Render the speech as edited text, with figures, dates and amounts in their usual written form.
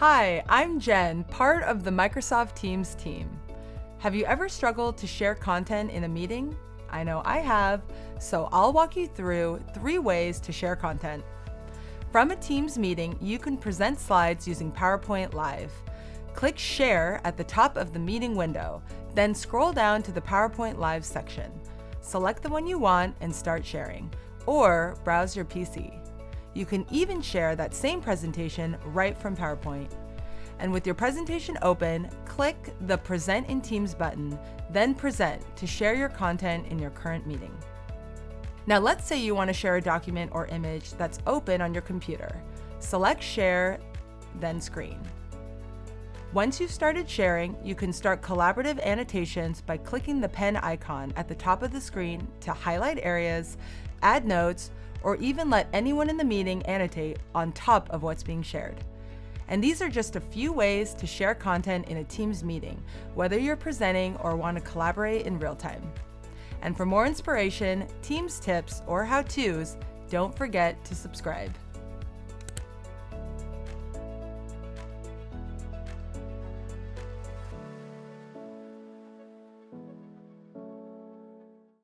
Hi, I'm Jen, part of the Microsoft Teams team. Have you ever struggled to share content in a meeting? I know I have, so I'll walk you through 3 ways to share content. From a Teams meeting, you can present slides using PowerPoint Live. Click Share at the top of the meeting window, then scroll down to the PowerPoint Live section. Select the one you want and start sharing, or browse your PC. You can even share that same presentation right from PowerPoint. And with your presentation open, click the Present in Teams button, then Present to share your content in your current meeting. Now let's say you want to share a document or image that's open on your computer. Select Share, then Screen. Once you've started sharing, you can start collaborative annotations by clicking the pen icon at the top of the screen to highlight areas, add notes, or even let anyone in the meeting annotate on top of what's being shared. And these are just a few ways to share content in a Teams meeting, whether you're presenting or want to collaborate in real time. And for more inspiration, Teams tips, or how-tos, don't forget to subscribe.